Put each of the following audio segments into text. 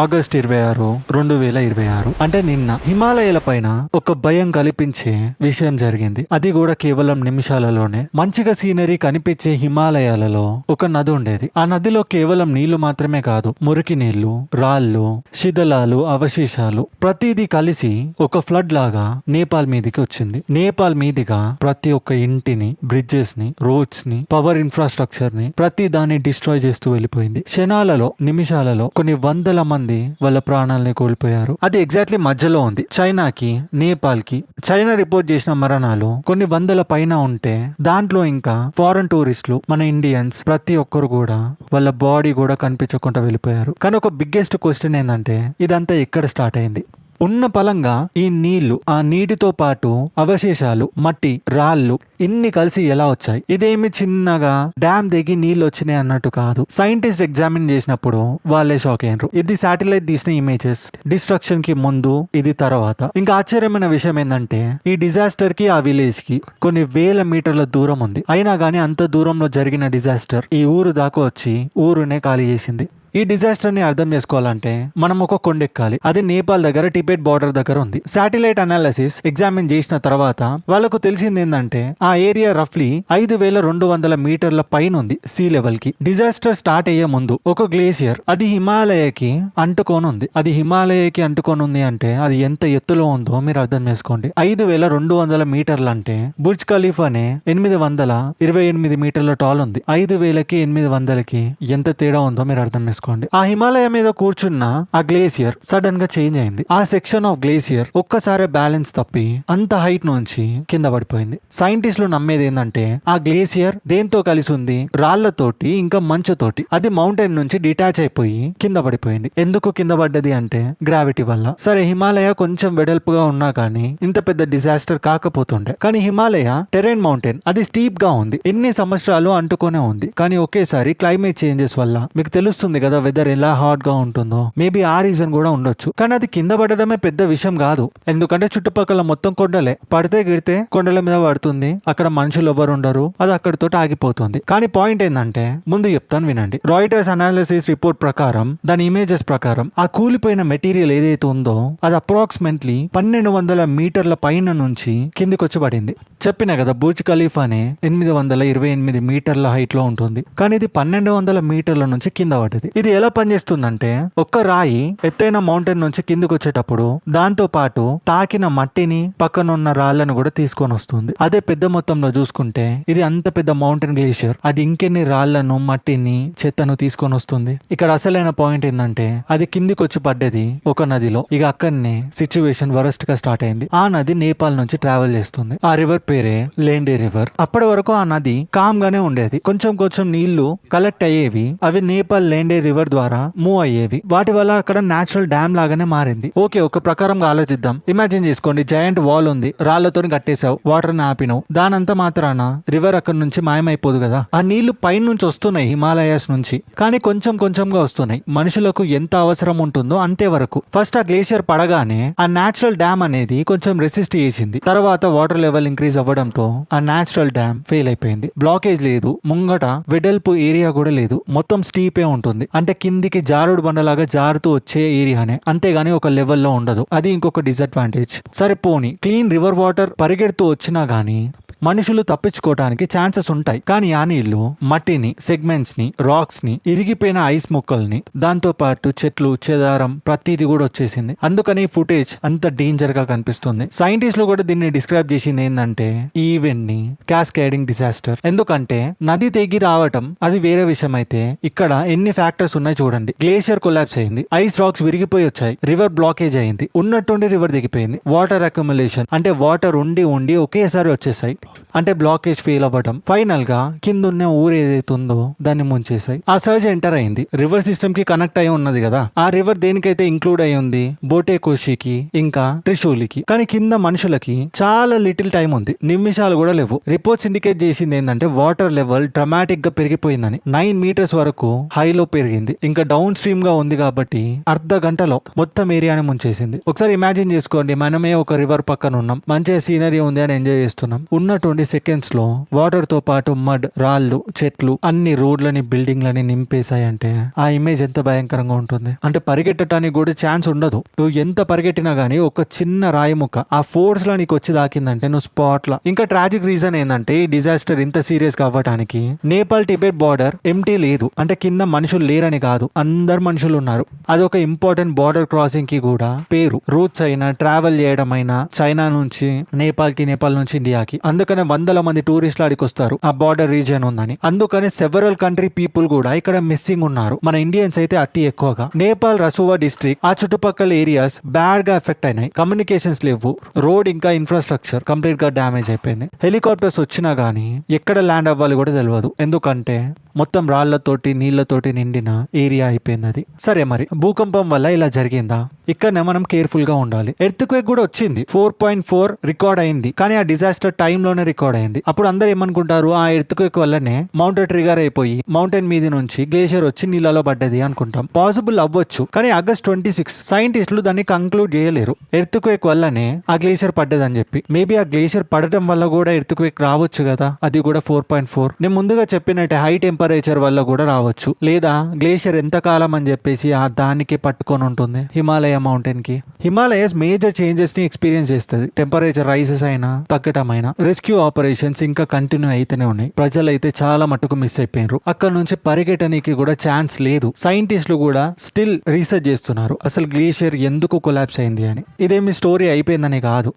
August 26, 2026 అంటే నిన్న హిమాలయాల పైన ఒక భయం కల్పించే విషయం జరిగింది. అది కూడా కేవలం నిమిషాలలోనే. మంచిగా సీనరీ కనిపించే హిమాలయాలలో ఒక నది ఉండేది. ఆ నదిలో కేవలం నీళ్లు మాత్రమే కాదు, మురికి నీళ్లు, రాళ్లు, శిథిలాలు, అవశేషాలు ప్రతిదీ కలిసి ఒక ఫ్లడ్ లాగా నేపాల్ మీదికి వచ్చింది. నేపాల్ మీదిగా ప్రతి ఒక్క ఇంటిని, బ్రిడ్జెస్ ని, రోడ్స్ ని, పవర్ ఇన్ఫ్రాస్ట్రక్చర్ ని ప్రతి దాన్ని డిస్ట్రాయ్ చేస్తూ వెళ్ళిపోయింది. క్షణాలలో, నిమిషాలలో కొన్ని వందల మంది వాళ్ళ ప్రాణాలని కోల్పోయారు. అది ఎగ్జాక్ట్లీ మధ్యలో ఉంది, చైనాకి, నేపాల్ కి. చైనా రిపోర్ట్ చేసిన మరణాలు కొన్ని వందల పైన ఉంటే దాంట్లో ఇంకా ఫారెన్ టూరిస్టులు, మన ఇండియన్స్ ప్రతి ఒక్కరు కూడా వాళ్ళ బాడీ కూడా కనిపించకుండా వెళ్ళిపోయారు. కానీ ఒక బిగ్గెస్ట్ క్వశ్చన్ ఏంటంటే ఇదంతా ఎక్కడ స్టార్ట్ అయింది? ఉన్న పలంగా ఈ నీళ్లు, ఆ నీటితో పాటు అవశేషాలు, మట్టి, రాళ్లు ఇన్ని కలిసి ఎలా వచ్చాయి? ఇదేమి చిన్నగా డ్యామ్ దిగి నీళ్లు వచ్చినాయి అన్నట్టు కాదు. సైంటిస్ట్ ఎగ్జామిన్ చేసినప్పుడు వాళ్ళే షాక్ అయ్యారు. ఇది శాటిలైట్ తీసిన ఇమేజెస్, డిస్ట్రక్షన్ కి ముందు, ఇది తర్వాత. ఇంకా ఆశ్చర్యమైన విషయం ఏంటంటే ఈ డిజాస్టర్ కి, ఆ విలేజ్ కి కొన్ని వేల మీటర్ల దూరం ఉంది. అయినా గానీ అంత దూరంలో జరిగిన డిజాస్టర్ ఈ ఊరు దాకా వచ్చి ఊరునే ఖాళీ చేసింది. ఈ డిజాస్టర్ ని అర్థం చేసుకోవాలంటే మనం ఒక కొండెక్కాలి. అది నేపాల్ దగ్గర టిబెట్ బార్డర్ దగ్గర ఉంది. శాటిలైట్ అనాలిసిస్ ఎగ్జామిన్ చేసిన తర్వాత వాళ్ళకు తెలిసింది ఏంటంటే ఆ ఏరియా రఫ్లీ 5200 మీటర్ల పైన ఉంది సీ లెవెల్ కి. డిజాస్టర్ స్టార్ట్ అయ్యే ముందు ఒక గ్లేసియర్, అది హిమాలయకి అంటుకొని ఉంది. అది హిమాలయకి అంటుకొని ఉంది అంటే అది ఎంత ఎత్తులో ఉందో మీరు అర్థం చేసుకోండి. 5200 మీటర్లు అంటే బుర్జ్ ఖలీఫానే 828 మీటర్ల టాల్ ఉంది. 5000కి 800కి ఎంత తేడా ఉందో మీరు అర్థం చేసుకోండి. ఆ హిమాలయ మీద కూర్చున్న ఆ గ్లేసియర్ సడన్ గా చేంజ్ అయింది. ఆ సెక్షన్ ఆఫ్ గ్లేసియర్ ఒక్కసారి బ్యాలెన్స్ తప్పి అంత హైట్ నుంచి కింద పడిపోయింది. సైంటిస్టులు నమ్మేది ఏంటంటే ఆ గ్లేసియర్ దేంతో కలిసి ఉంది? రాళ్లతోటి, ఇంకా మంచుతోటి. అది మౌంటైన్ నుంచి డిటాచ్ అయిపోయి కింద పడిపోయింది. ఎందుకు కింద పడ్డది అంటే గ్రావిటీ వల్ల. సరే, హిమాలయ కొంచెం వెడల్పుగా ఉన్నా కానీ ఇంత పెద్ద డిజాస్టర్ కాకపోతుండే. కానీ హిమాలయ టెరైన్ మౌంటైన్, అది స్టీప్ గా ఉంది. ఎన్ని సంవత్సరాలు అంటుకొనే ఉంది. కానీ ఒకేసారి క్లైమేట్ చేంజెస్ వల్ల మీకు తెలుస్తుంది కదా వెదర్ ఎలా హాట్ గా ఉంటుందో. మేబీ ఆ రీజన్ కూడా ఉండొచ్చు. కానీ అది కింద పడడమే పెద్ద విషయం కాదు. ఎందుకంటే చుట్టుపక్కల మొత్తం కొండలే. పడితే గిడితే కొండల మీద పడుతుంది. అక్కడ మనుషులు ఎవరు ఉండరు. అది అక్కడితో ఆగిపోతుంది. కానీ పాయింట్ ఏంటంటే ముందు చెప్తాను వినండి. రాయిటర్స్ అనాలిసిస్ రిపోర్ట్ ప్రకారం, దాని ఇమేజెస్ ప్రకారం ఆ కూలిపోయిన మెటీరియల్ ఏదైతే ఉందో అది అప్రాక్సిమేట్లీ 1200 మీటర్ల పైన నుంచి కిందికి వచ్చి పడింది. చెప్పిన కదా బుర్జ్ ఖలీఫానే 828 మీటర్ల హైట్ లో ఉంటుంది. కానీ ఇది 1200 మీటర్ల నుంచి కింద పడ్డది. ఇది ఎలా పనిచేస్తుందంటే ఒక్క రాయి ఎత్తైన మౌంటైన్ నుంచి కిందకు వచ్చేటప్పుడు దాంతో పాటు తాకిన మట్టిని, పక్కనున్న రాళ్లను కూడా తీసుకొని వస్తుంది. అదే పెద్ద మొత్తంలో చూసుకుంటే ఇది అంత పెద్ద మౌంటైన్ గ్లేషియర్, అది ఇంకెన్ని రాళ్లను, మట్టిని, చెత్తను తీసుకొని వస్తుంది. ఇక్కడ అసలైన పాయింట్ ఏంటంటే అది కిందికి వచ్చి పడ్డది ఒక నదిలో. ఇక అక్కడనే సిచ్యువేషన్ వరస్ట్ గా స్టార్ట్ అయింది. ఆ నది నేపాల్ నుంచి ట్రావెల్ చేస్తుంది. ఆ రివర్ పేరే లేండే రివర్. అప్పటి వరకు ఆ నది కామ్ గానే ఉండేది. కొంచెం కొంచెం నీళ్లు కలెక్ట్ అయ్యేవి. అవి నేపాల్ లేండే రివర్ ద్వారా మూవ్ అయ్యేవి. వాటి వల్ల అక్కడ నేచురల్ డ్యామ్ లాగానే మారింది. ఓకే, ఒక ప్రకారంగా ఆలోచిద్దాం. ఇమాజిన్ చేసుకోండి, జయంట్ వాల్ ఉంది, రాళ్లతో కట్టేశావు, వాటర్ ని ఆపినావు. దానంతా మాత్రాన రివర్ అక్కడ నుంచి మాయమైపోదు కదా. ఆ నీళ్లు పైన నుంచి వస్తున్నాయి హిమాలయాస్ నుంచి, కానీ కొంచెం కొంచెంగా వస్తున్నాయి. మనుషులకు ఎంత అవసరం ఉంటుందో అంతే వరకు. ఫస్ట్ ఆ గ్లేషియర్ పడగానే ఆ నేచురల్ డ్యామ్ అనేది కొంచెం రెసిస్ట్ చేసింది. తర్వాత వాటర్ లెవెల్ ఇంక్రీజ్ అవ్వడంతో ఆ నేచురల్ డ్యామ్ ఫెయిల్ అయిపోయింది. బ్లాకేజ్ లేదు, ముంగట వెడల్పు ఏరియా కూడా లేదు, మొత్తం స్టీపే ఉంటుంది. అంటే కిందికి జారుడు బండలాగా జారుతూ వచ్చే ఏరియానే, అంతేగాని ఒక లెవెల్లో ఉండదు. అది ఇంకొక డిసడ్వాంటేజ్. సరే పోనీ, క్లీన్ రివర్ వాటర్ పరిగెడుతూ వచ్చినా గానీ మనుషులు తప్పించుకోవడానికి ఛాన్సెస్ ఉంటాయి. కానీ ఆ నీళ్లు మట్టిని, సెగ్మెంట్స్ ని, రాక్స్ ని, ఇరిగిపోయిన ఐస్ ముక్కల్ని, దాంతో పాటు చెట్లు, చెదారం ప్రతిది కూడా వచ్చేసింది. అందుకని ఫుటేజ్ అంత డేంజర్ గా కనిపిస్తుంది. సైంటిస్టులు కూడా దీన్ని డిస్క్రైబ్ చేసింది ఏంటంటే ఈ ఈవెంట్ ని క్యాస్కేడింగ్ డిజాస్టర్. ఎందుకంటే నది తెగి రావటం అది వేరే విషయం అయితే ఇక్కడ ఎన్ని ఫ్యాక్టర్స్ ఉన్నాయి చూడండి. గ్లేషియర్ కొలాప్స్ అయింది, ఐస్ రాక్స్ విరిగిపోయి వచ్చాయి, రివర్ బ్లాకేజ్ అయింది, ఉన్నట్టుండి రివర్ దిగిపోయింది, వాటర్ అక్యుములేషన్ అంటే వాటర్ ఉండి ఉండి ఒకేసారి వచ్చేసాయి, అంటే బ్లాకేజ్ ఫెయిల్ అవ్వడం. ఫైనల్ గా కిందున్న ఊరు ఏదైతే ఉందో దాన్ని ముంచేసాయి. ఆ సర్జ్ ఎంటర్ అయింది. రివర్ సిస్టమ్ కి కనెక్ట్ అయి ఉన్నది కదా. ఆ రివర్ దేనికైతే ఇంక్లూడ్ అయి ఉంది, బోటే కోషికి ఇంకా త్రిశూలికి. కానీ కింద మనుషులకి చాలా లిటిల్ టైం ఉంది, నిమిషాలు కూడా లేవు. రిపోర్ట్స్ ఇండికేట్ చేసింది ఏంటంటే వాటర్ లెవెల్ డ్రమాటిక్ గా పెరిగిపోయిందని. 9 మీటర్స్ వరకు హైలో పెరిగింది. ఇంకా డౌన్ స్ట్రీమ్ గా ఉంది కాబట్టి అర్ధ గంటలో మొత్తం ఏరియాని ముంచేసింది. ఒకసారి ఇమాజిన్ చేసుకోండి, మనమే ఒక రివర్ పక్కన ఉన్నాం, మంచిగా సీనరీ ఉంది అని ఎంజాయ్ చేస్తున్నాం. ఉన్న ఉన్న 20 seconds లో వాటర్ తో పాటు మడ్, రాళ్ళు, చెట్లు అన్ని రోడ్లని బిల్డింగ్లని నింపేశాయంటే ఆ ఇమేజ్ ఎంత భయంకరంగా ఉంటుంది. అంటే పరిగెట్టడానికి కూడా ఛాన్స్ ఉండదు. నువ్వు ఎంత పరిగెట్టినా గానీ ఒక చిన్న రాయి ముక్క ఆ ఫోర్స్ లో నీకు వచ్చి దాకిందంటే నువ్వు స్పాట్ లా. ఇంకా ట్రాజిక్ రీజన్ ఏంటంటే ఈ డిజాస్టర్ ఇంత సీరియస్ గా అవ్వడానికి నేపాల్ టిబెట్ బార్డర్ ఎంటీ లేదు. అంటే కింద మనుషులు లేరని కాదు, అందరు మనుషులు ఉన్నారు. అదొక ఇంపార్టెంట్ బార్డర్ క్రాసింగ్ కి కూడా పేరు. రూట్స్ అయినా ట్రావెల్ చేయడం అయినా చైనా నుంచి నేపాల్ కి, నేపాల్ నుంచి ఇండియాకి. అందుకనే వందల మంది టూరిస్టులు ఆడికి వస్తారు ఆ బార్డర్ రీజియన్ ఉందని. అందుకనే సెవెరల్ కంట్రీ పీపుల్ కూడా ఇక్కడ మిస్సింగ్ ఉన్నారు. మన ఇండియన్స్ అయితే అతి ఎక్కువగా. నేపాల్ రసువా డిస్ట్రిక్ట్ ఆ చుట్టుపక్కల ఏరియాస్ బ్యాడ్ గా ఎఫెక్ట్ అయినాయి. కమ్యూనికేషన్స్ లేవు, రోడ్ ఇంకా ఇన్ఫ్రాస్ట్రక్చర్ కంప్లీట్ గా డ్యామేజ్ అయిపోయింది. హెలికాప్టర్స్ వచ్చినా గానీ ఎక్కడ ల్యాండ్ అవ్వాలి కూడా తెలియదు. ఎందుకంటే మొత్తం రాళ్లతోటి నీళ్లతోటి నిండిన ఏరియా అయిపోయింది అది. సరే, మరి భూకంపం వల్ల ఇలా జరిగిందా? ఇక్కడనే మనం కేర్ఫుల్ గా ఉండాలి. ఎర్త్క్వేక్ కూడా వచ్చింది, 4.4 రికార్డ్ అయింది. కానీ ఆ డిజాస్టర్ టైమ్ లోనే రికార్డ్ అయింది. అప్పుడు అందరు ఏమనుకుంటారు, ఆ ఎర్త్క్వేక్ వల్లనే మౌంటైన్ ట్రిగర్ అయిపోయి మౌంటైన్ మీద నుంచి గ్లేషియర్ వచ్చి నీళ్ళలో పడ్డది అనుకుంటాం. పాసిబుల్ అవ్వచ్చు, కానీ ఆగస్ట్ 26 సైంటిస్టులు దాన్ని కంక్లూడ్ చేయలేరు. ఎర్త్క్వేక్ వల్లనే ఆ గ్లేషియర్ పడ్డదని చెప్పి. మేబీ ఆ గ్లేషియర్ పడటం వల్ల కూడా ఎర్త్క్వేక్ రావచ్చు కదా, అది కూడా 4.4. నేను ముందుగా చెప్పినట్టే హై టెంపరేచర్ వల్ల కూడా రావచ్చు. లేదా గ్లేషియర్ ఎంత కాలం అని చెప్పేసి ఆ దానికి పట్టుకొని ఉంటుంది హిమాలయ మౌంటైన్ కి. హిమాలయస్ మేజర్ చేంజెస్ ని ఎక్స్పీరియన్స్ చేస్తుంది. టెంపరేచర్ రైజెస్ అయినా తగ్గటం అయినా. రెస్క్యూ ఆపరేషన్స్ ఇంకా కంటిన్యూ అయితేనే ఉన్నాయి. ప్రజలైతే చాలా మటుకు మిస్ అయిపోయినారు. అక్కడ నుంచి పరిగెట్టడానికి కూడా ఛాన్స్ లేదు. సైంటిస్టులు కూడా స్టిల్ రీసెర్చ్ చేస్తున్నారు అసలు గ్లేషియర్ ఎందుకు కొలాప్స్ అయింది అని. ఇదేమి స్టోరీ అయిపోయిందని కాదు,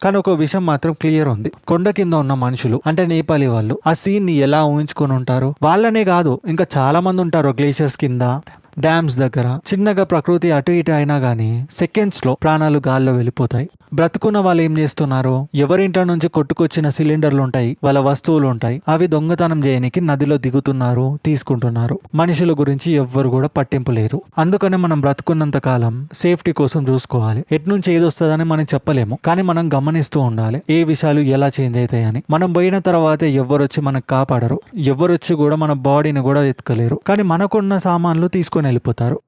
కానీ ఒక విషయం మాత్రం క్లియర్ ఉంది. కొండ కింద ఉన్న మనుషులు అంటే నేపాలీ వాళ్ళు ఆ సీన్ ని ఎలా ఊహించుకొని ఉంటారు. వాళ్ళనే కాదు, ఇంకా చాలా మంది ఉంటారు గ్లేషియర్స్ కింద, డ్యామ్స్ దగ్గర. చిన్నగా ప్రకృతి అటు ఇటు అయినా గానీ సెకండ్స్ లో ప్రాణాలు గాల్లో వెళ్ళిపోతాయి. బ్రతుకున్న వాళ్ళు ఏం చేస్తున్నారు, ఎవరింట నుంచి కొట్టుకొచ్చిన సిలిండర్లు ఉంటాయి, వాళ్ళ వస్తువులు ఉంటాయి, అవి దొంగతనం చేయడానికి నదిలో దిగుతున్నారు, తీసుకుంటున్నారు. మనుషుల గురించి ఎవ్వరు కూడా పట్టింపు లేరు. అందుకనే మనం బ్రతుకున్నంత కాలం సేఫ్టీ కోసం చూసుకోవాలి. ఎటు నుంచి ఏది వస్తుందని మనం చెప్పలేము, కానీ మనం గమనిస్తూ ఉండాలి ఏ విషయాలు ఎలా చేంజ్ అవుతాయని. మనం పోయిన తర్వాత ఎవరొచ్చి మనకు కాపాడరు, ఎవరొచ్చి కూడా మన బాడీని కూడా ఎత్తుకలేరు. కానీ మనకున్న సామాన్లు తీసుకొని వెళ్ళిపోతారు.